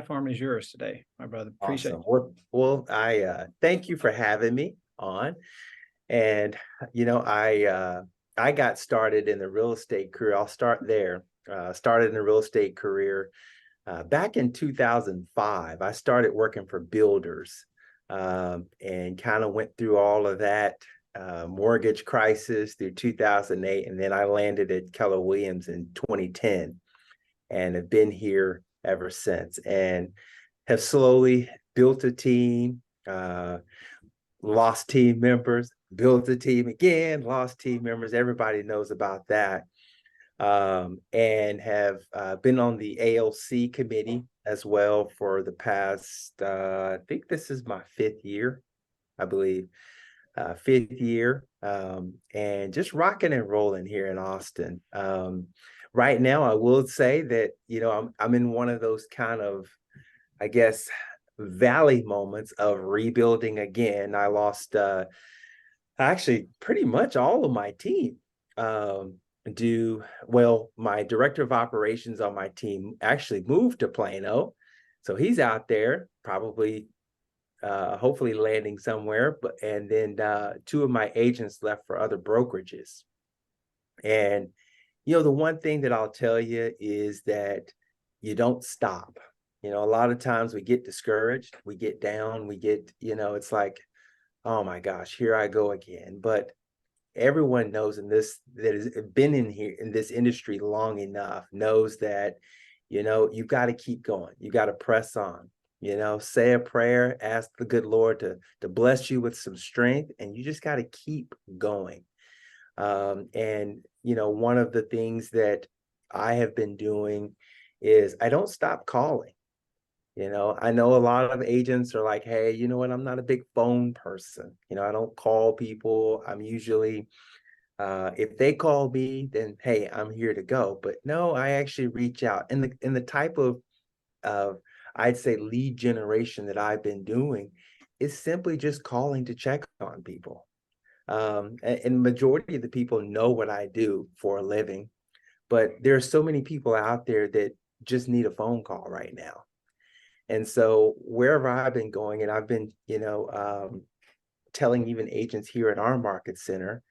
platform is yours today, my brother. Appreciate Awesome. Well, I thank you for having me on. And I got started in the real estate career. I'll start there. Started in the real estate career back in 2005. I started working for builders and kind of went through all of that mortgage crisis through 2008, and then I landed at Keller Williams in 2010, and have been here ever since. And have slowly built a team, lost team members, built a team again, lost team members. Everybody knows about that. And have been on the ALC committee as well for the past, I think this is my fifth year, I believe, fifth year, and just rocking and rolling here in Austin. Right now, I will say that, I'm in one of those kind of, I guess, valley moments of rebuilding again. I lost actually pretty much all of my team. My director of operations on my team actually moved to Plano. So he's out there probably hopefully landing somewhere. And then two of my agents left for other brokerages. And the one thing that I'll tell you is that you don't stop. A lot of times we get discouraged, we get down, it's like, oh my gosh, here I go again. But everyone knows that has been in here in this industry long enough knows that, you've got to keep going. You got to press on, say a prayer, ask the good Lord to bless you with some strength, and you just got to keep going. And one of the things that I have been doing is I don't stop calling. I know a lot of agents are like, hey, you know what? I'm not a big phone person. I don't call people. I'm usually, if they call me, then, hey, I'm here to go. But no, I actually reach out. And the type of, I'd say, lead generation that I've been doing is simply just calling to check on people. And majority of the people know what I do for a living, but there are so many people out there that just need a phone call right now. And so wherever I've been going, and I've been, telling even agents here in our market center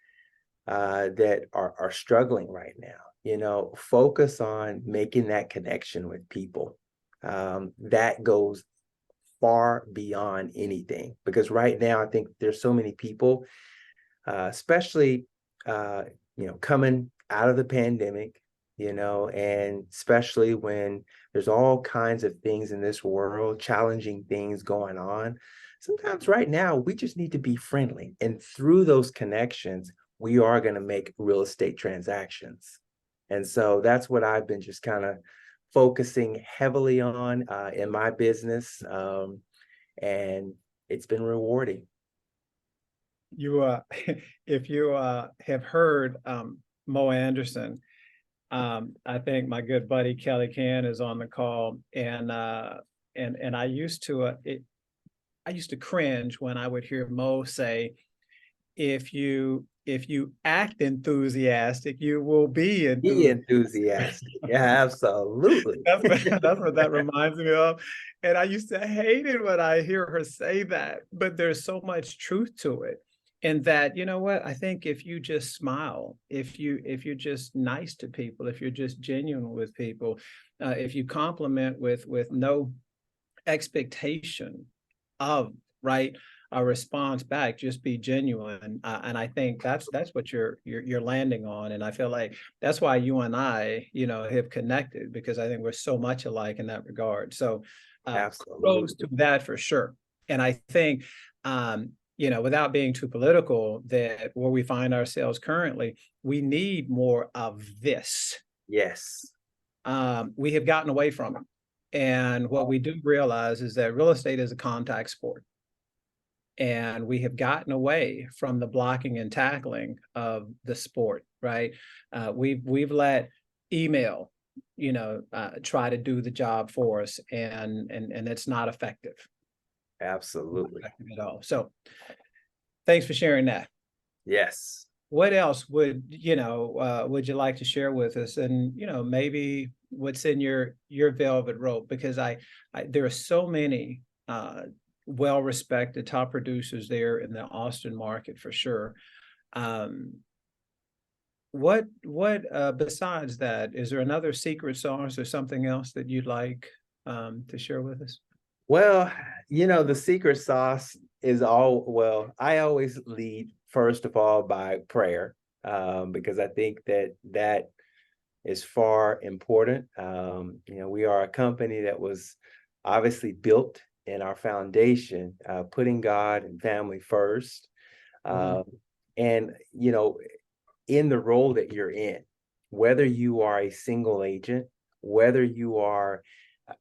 that are struggling right now, focus on making that connection with people. That goes far beyond anything, because right now I think there's so many people, especially, coming out of the pandemic, and especially when there's all kinds of things in this world, challenging things going on. Sometimes right now, we just need to be friendly. And through those connections, we are going to make real estate transactions. And so that's what I've been just kind of focusing heavily on in my business. And it's been rewarding. if you have heard Mo Anderson, I think my good buddy Kelly Can is on the call, and I used to cringe when I would hear Mo say, if you act enthusiastic, you will be enthusiastic. Be enthusiastic. Yeah, absolutely. That's what that reminds me of. And I used to hate it when I hear her say that, but there's so much truth to it. And that, you know what, I think if you just smile, if you're just nice to people, if you're just genuine with people, if you compliment with no expectation of a response back, just be genuine, and I think that's what you're landing on. And I feel like that's why you and I, have connected, because I think we're so much alike in that regard. So kudos to that for sure. And I think without being too political, that where we find ourselves currently, we need more of this. Yes. We have gotten away from it. And what we do realize is that real estate is a contact sport. And we have gotten away from the blocking and tackling of the sport, right? We've let email, try to do the job for us, and it's not effective. Absolutely. Not effective at all. So thanks for sharing that. Yes. what else would you like to share with us? And, maybe what's in your velvet rope, because there are so many well-respected top producers there in the Austin market for sure. Um, what besides that, is there another secret sauce or something else that you'd like to share with us? Well, the secret sauce is well, I always lead first of all by prayer, because I think that is far important. We are a company that was obviously built in our foundation, putting God and family first. Mhm. Um, and, in the role that you're in, whether you are a single agent, whether you are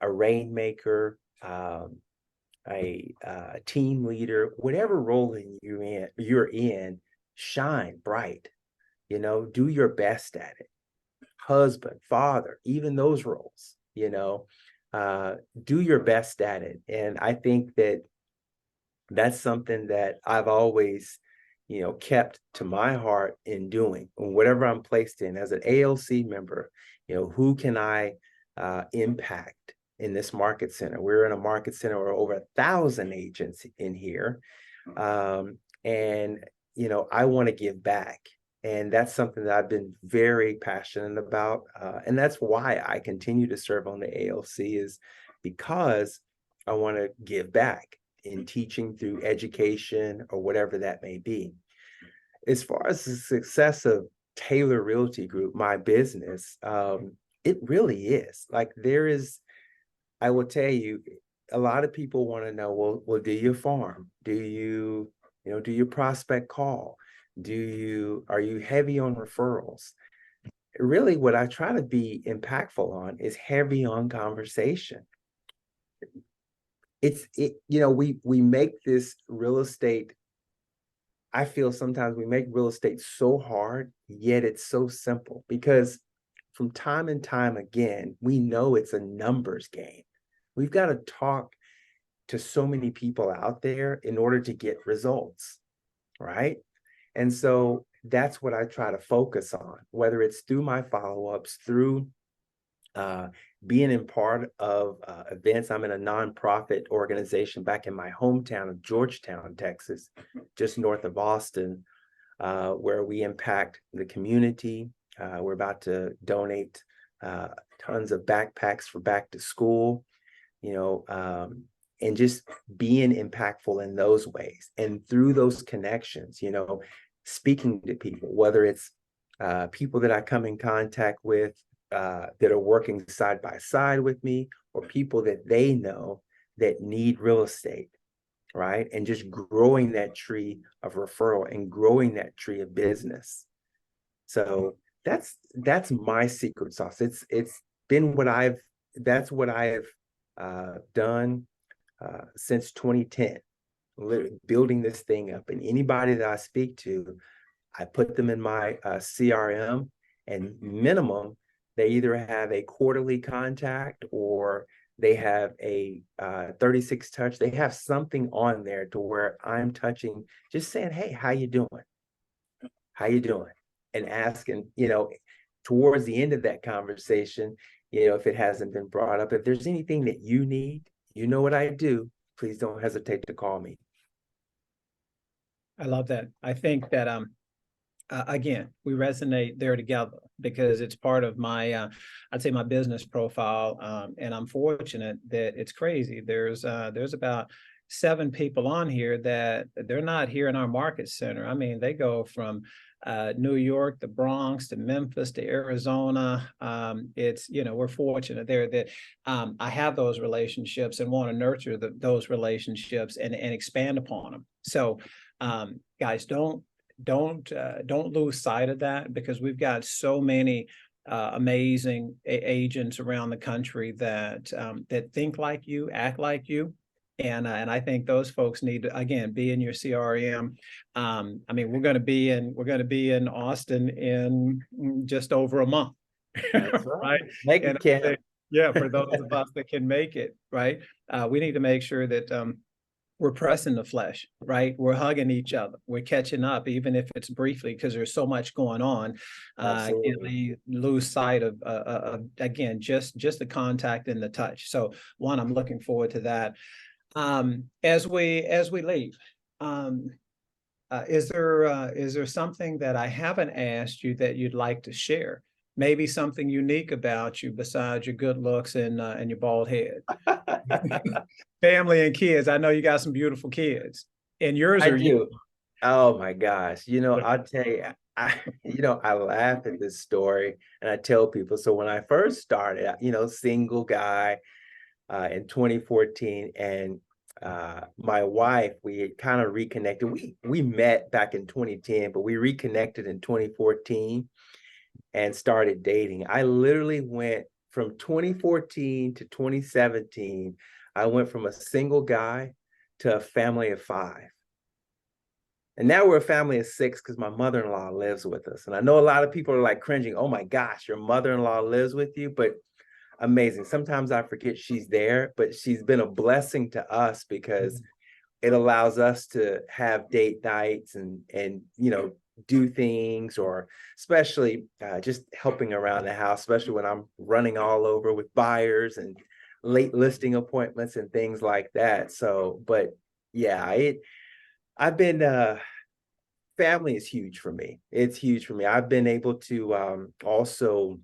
a rainmaker, a team leader, whatever role you're in, shine bright. Do your best at it. Husband, father, even those roles. Uh, do your best at it, and I think that's something that I've always, kept to my heart in doing. Whatever I'm placed in as an ALC member, who can I impact in this market center? We're in a market center where over 1,000 agents in here. And, I want to give back. And that's something that I've been very passionate about. And that's why I continue to serve on the ALC, is because I want to give back in teaching through education or whatever that may be. As far as the success of Taylor Realty Group, my business, it really is like I will tell you, a lot of people want to know, well, do you farm? Do you prospect call? Are you heavy on referrals? Really, what I try to be impactful on is heavy on conversation. We make this real estate. I feel sometimes we make real estate so hard, yet it's so simple, because from time and time again, we know it's a numbers game. We've got to talk to so many people out there in order to get results, right? And so that's what I try to focus on, whether it's through my follow-ups, through uh, being in part of events. I'm in a nonprofit organization back in my hometown of Georgetown, Texas, just north of Austin, where we impact the community. We're about to donate tons of backpacks for back to school, and just being impactful in those ways. And through those connections, speaking to people, whether it's people that I come in contact with that are working side by side with me, or people that they know that need real estate, right? And just growing that tree of referral and growing that tree of business. So that's my secret sauce. It's been that's what I have done since 2010, building this thing up. And anybody that I speak to, I put them in my CRM, and minimum, they either have a quarterly contact or they have a 36 touch. They have something on there to where I'm touching, just saying, hey, how you doing? How you doing? And asking, towards the end of that conversation, if it hasn't been brought up, if there's anything that you need, you know what I do, please don't hesitate to call me. I love that. I think that again, we resonate there together, because it's part of my I'd say my business profile, and I'm fortunate that it's crazy. There's about 7 people on here that they're not here in our market center. I mean, they go from New York, the Bronx, to Memphis, to Arizona. It's, we're fortunate there that I have those relationships and want to nurture those relationships and expand upon them. So guys, don't lose sight of that, because we've got so many amazing agents around the country that think like you, act like you. And I think those folks need to, again, be in your CRM. I mean, we're going to be in Austin in just over a month, That's right. right? Make And it count. yeah, for those of us that can make it, right? We need to make sure that we're pressing the flesh, right? We're hugging each other. We're catching up, even if it's briefly, because there's so much going on. Can't Absolutely. lose sight again, just the contact and the touch. So one, I'm looking forward to that. As we leave, um, is there something that I haven't asked you that you'd like to share? Maybe something unique about you besides your good looks and your bald head. Family and kids. I know you got some beautiful kids, and yours I are you. do. Oh my gosh. I'll tell you, I laugh at this story and I tell people. So when I first started, single guy, in 2014, and my wife, we had kind of reconnected. We met back in 2010, but we reconnected in 2014 and started dating. I literally went from 2014 to 2017. I went from a single guy to a family of 5. And now we're a family of 6 because my mother-in-law lives with us. And I know a lot of people are like cringing, oh my gosh, your mother-in-law lives with you, but amazing. Sometimes I forget she's there, but she's been a blessing to us because it allows us to have date nights and do things, or especially just helping around the house, especially when I'm running all over with buyers and late listing appointments and things like that. So, but yeah, I've been family is huge for me. It's huge for me. I've been able to also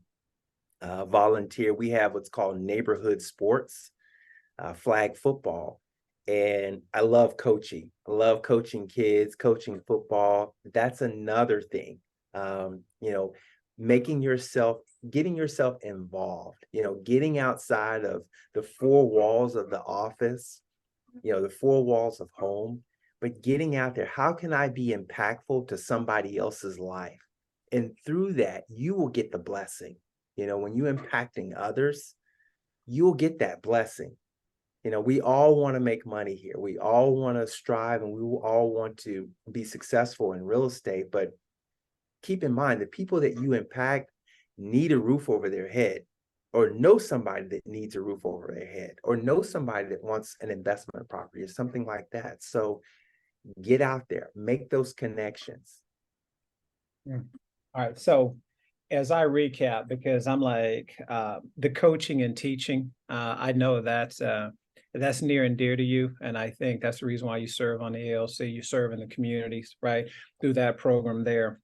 volunteer. We have what's called neighborhood sports, flag football. And I love coaching. I love coaching kids, coaching football. That's another thing. Making yourself, getting yourself involved, getting outside of the 4 walls of the office, the 4 walls of home, but getting out there. How can I be impactful to somebody else's life? And through that, you will get the blessing. When you're impacting others, you'll get that blessing. We all want to make money here. We all want to strive, and we all want to be successful in real estate. But keep in mind, the people that you impact need a roof over their head, or know somebody that needs a roof over their head, or know somebody that wants an investment property or something like that. So get out there, make those connections. Yeah. All right. So as I recap, because I'm like the coaching and teaching, I know that's near and dear to you, and I think that's the reason why you serve on the ALC. You serve in the communities, right, through that program there.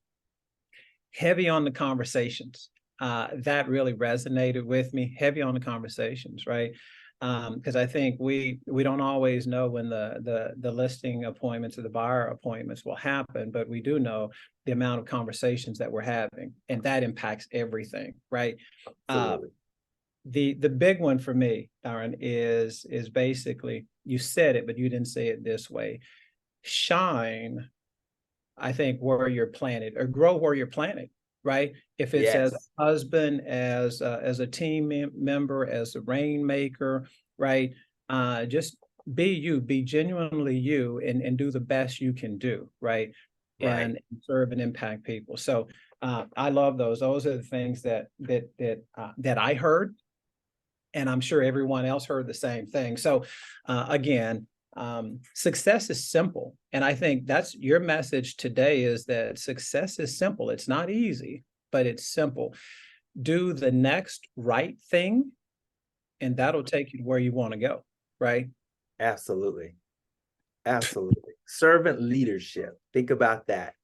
Heavy on the conversations. That really resonated with me. Heavy on the conversations, right? Because I think we don't always know when the listing appointments or the buyer appointments will happen, but we do know the amount of conversations that we're having, and that impacts everything, right? Absolutely. The big one for me, Dyron, is basically, you said it, but you didn't say it this way. Shine, I think, where you're planted, or grow where you're planted, right? If it's as Yes. a husband, as a team member, as a rainmaker, right? Just be you, be genuinely you, and do the best you can do, right? Right. And serve and impact people. So I love those. Those are the things that I heard, and I'm sure everyone else heard the same thing. So again, success is simple. And I think that's your message today, is that success is simple. It's not easy, but it's simple. Do the next right thing, and that'll take you to where you want to go, right? Absolutely. Absolutely. Servant leadership. Think about that.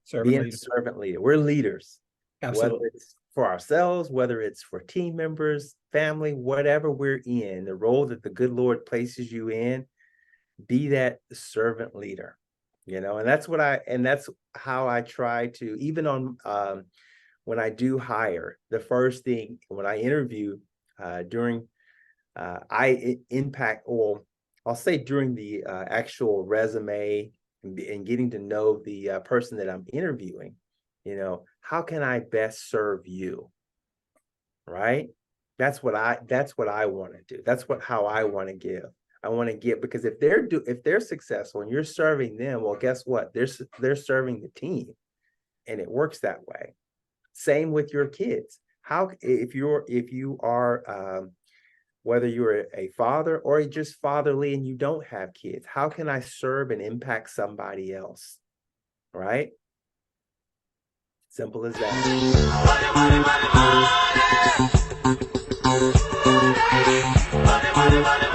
Servant Being a leader. servant leader. We're leaders, whether Absolutely. it's for ourselves, whether it's for team members, family, whatever we're in, the role that the good Lord places you in, be that servant leader. And that's how I try to, even on when I do hire, the first thing when I interview during impact, or I'll say during the actual resume and getting to know the person that I'm interviewing, how can I best serve you? Right? That's what I want to do. That's how I want to give. I want to give, because if they're successful and you're serving them, well, guess what? They're serving the team, and it works that way. Same with your kids. How if you are whether you're a father or just fatherly and you don't have kids. How can I serve and impact somebody else? Right? Simple as that.